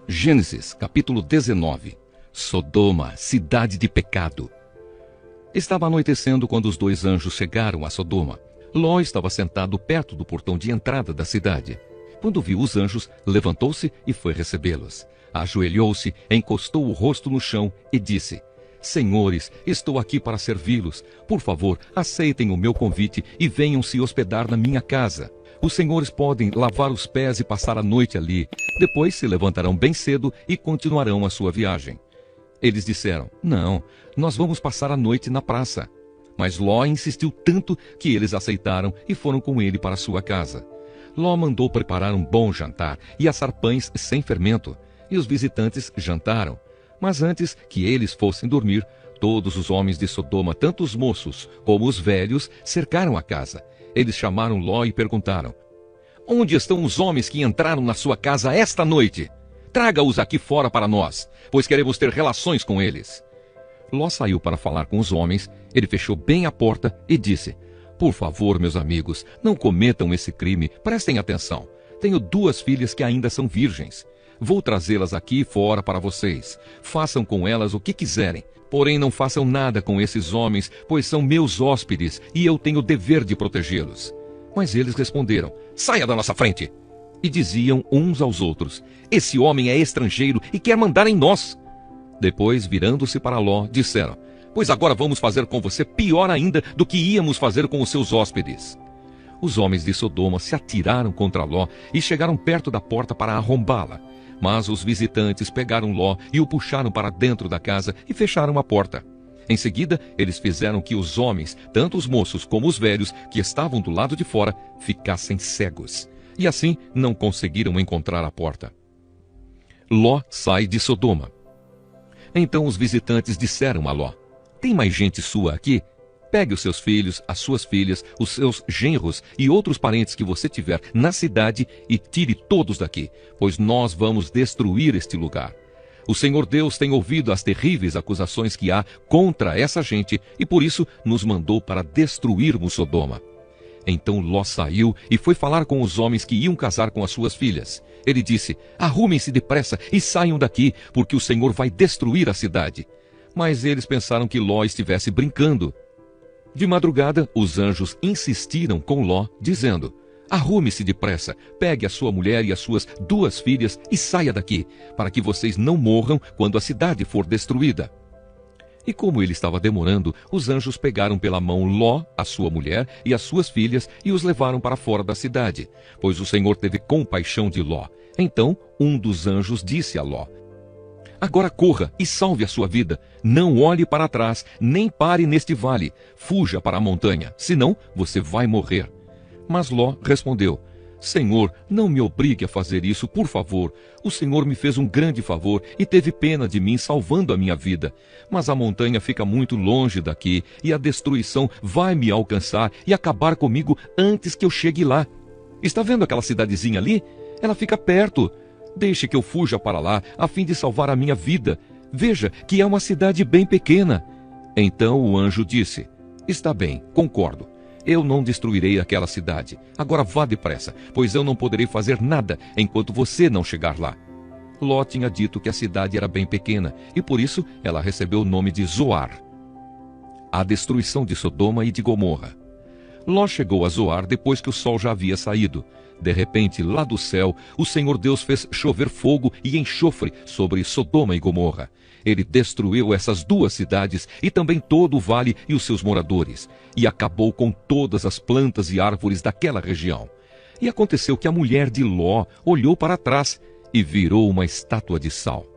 Gênesis, capítulo 19. Sodoma, cidade de pecado. Estava anoitecendo quando os dois anjos chegaram a Sodoma. Ló estava sentado perto do portão de entrada da cidade. Quando viu os anjos, levantou-se e foi recebê-los. Ajoelhou-se, encostou o rosto no chão e disse: Senhores, estou aqui para servi-los. Por favor, aceitem o meu convite e venham se hospedar na minha casa. Os senhores podem lavar os pés e passar a noite ali. Depois se levantarão bem cedo e continuarão a sua viagem. Eles disseram: Não, nós vamos passar a noite na praça. Mas Ló insistiu tanto que eles aceitaram e foram com ele para sua casa. Ló mandou preparar um bom jantar e assar pães sem fermento. E os visitantes jantaram. Mas antes que eles fossem dormir, todos os homens de Sodoma, tanto os moços como os velhos, cercaram a casa. Eles chamaram Ló e perguntaram: Onde estão os homens que entraram na sua casa esta noite? Traga-os aqui fora para nós, pois queremos ter relações com eles. Ló saiu para falar com os homens. Ele fechou bem a porta e disse: Por favor, meus amigos, não cometam esse crime. Prestem atenção. Tenho 2 filhas que ainda são virgens. Vou trazê-las aqui fora para vocês. Façam com elas o que quiserem. Porém, não façam nada com esses homens, pois são meus hóspedes e eu tenho o dever de protegê-los. Mas eles responderam: Saia da nossa frente! E diziam uns aos outros: Esse homem é estrangeiro e quer mandar em nós. Depois, virando-se para Ló, disseram: Pois agora vamos fazer com você pior ainda do que íamos fazer com os seus hóspedes. Os homens de Sodoma se atiraram contra Ló e chegaram perto da porta para arrombá-la. Mas os visitantes pegaram Ló e o puxaram para dentro da casa e fecharam a porta. Em seguida, eles fizeram que os homens, tanto os moços como os velhos, que estavam do lado de fora, ficassem cegos. E assim não conseguiram encontrar a porta. Ló sai de Sodoma. Então os visitantes disseram a Ló: Tem mais gente sua aqui? Pegue os seus filhos, as suas filhas, os seus genros e outros parentes que você tiver na cidade e tire todos daqui, pois nós vamos destruir este lugar. O Senhor Deus tem ouvido as terríveis acusações que há contra essa gente e por isso nos mandou para destruirmos Sodoma. Então Ló saiu e foi falar com os homens que iam casar com as suas filhas. Ele disse: Arrumem-se depressa e saiam daqui, porque o Senhor vai destruir a cidade. Mas eles pensaram que Ló estivesse brincando. De madrugada, os anjos insistiram com Ló, dizendo: Arrume-se depressa, pegue a sua mulher e as suas 2 filhas e saia daqui, para que vocês não morram quando a cidade for destruída. E como ele estava demorando, os anjos pegaram pela mão Ló, a sua mulher e as suas filhas e os levaram para fora da cidade, pois o Senhor teve compaixão de Ló. Então um dos anjos disse a Ló: Agora corra e salve a sua vida. Não olhe para trás, nem pare neste vale. Fuja para a montanha, senão você vai morrer. Mas Ló respondeu: Senhor, não me obrigue a fazer isso, por favor. O Senhor me fez um grande favor e teve pena de mim, salvando a minha vida. Mas a montanha fica muito longe daqui e a destruição vai me alcançar e acabar comigo antes que eu chegue lá. Está vendo aquela cidadezinha ali? Ela fica perto. Deixe que eu fuja para lá, a fim de salvar a minha vida. Veja que é uma cidade bem pequena. Então o anjo disse: Está bem, concordo. Eu não destruirei aquela cidade. Agora vá depressa, pois eu não poderei fazer nada enquanto você não chegar lá. Ló tinha dito que a cidade era bem pequena, e por isso ela recebeu o nome de Zoar. A destruição de Sodoma e de Gomorra. Ló chegou a Zoar depois que o sol já havia saído. De repente, lá do céu, o Senhor Deus fez chover fogo e enxofre sobre Sodoma e Gomorra. Ele destruiu essas 2 cidades e também todo o vale e os seus moradores, e acabou com todas as plantas e árvores daquela região. E aconteceu que a mulher de Ló olhou para trás e virou uma estátua de sal.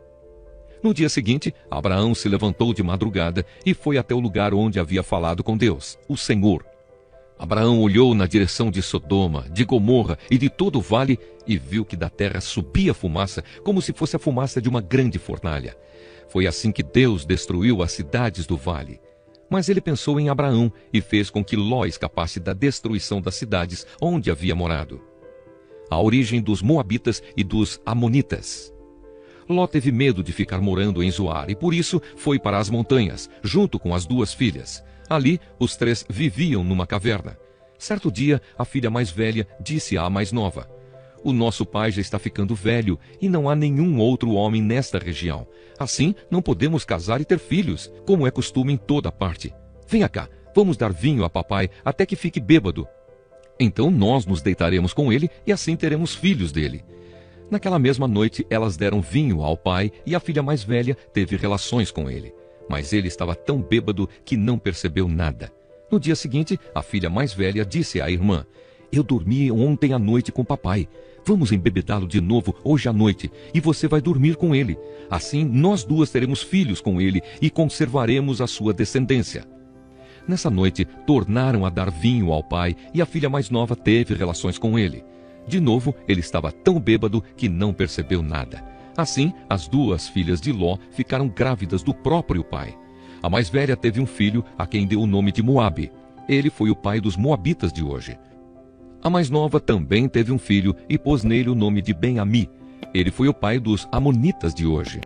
No dia seguinte, Abraão se levantou de madrugada e foi até o lugar onde havia falado com Deus, o Senhor. Abraão olhou na direção de Sodoma, de Gomorra e de todo o vale e viu que da terra subia fumaça, como se fosse a fumaça de uma grande fornalha. Foi assim que Deus destruiu as cidades do vale. Mas ele pensou em Abraão e fez com que Ló escapasse da destruição das cidades onde havia morado. A origem dos Moabitas e dos Amonitas. Ló teve medo de ficar morando em Zoar e por isso foi para as montanhas, junto com as 2 filhas. Ali, os 3 viviam numa caverna. Certo dia, a filha mais velha disse à mais nova: O nosso pai já está ficando velho e não há nenhum outro homem nesta região. Assim, não podemos casar e ter filhos, como é costume em toda parte. Venha cá, vamos dar vinho a papai até que fique bêbado. Então nós nos deitaremos com ele e assim teremos filhos dele. Naquela mesma noite, elas deram vinho ao pai e a filha mais velha teve relações com ele. Mas ele estava tão bêbado que não percebeu nada. No dia seguinte, a filha mais velha disse à irmã: eu dormi ontem à noite com papai. Vamos embebedá-lo de novo hoje à noite e você vai dormir com ele. Assim, nós duas teremos filhos com ele e conservaremos a sua descendência. Nessa noite, tornaram a dar vinho ao pai e a filha mais nova teve relações com ele. De novo, ele estava tão bêbado que não percebeu nada. Assim, as duas filhas de Ló ficaram grávidas do próprio pai. A mais velha teve um filho a quem deu o nome de Moabe. Ele foi o pai dos moabitas de hoje. A mais nova também teve um filho e pôs nele o nome de Ben-Ami. Ele foi o pai dos amonitas de hoje.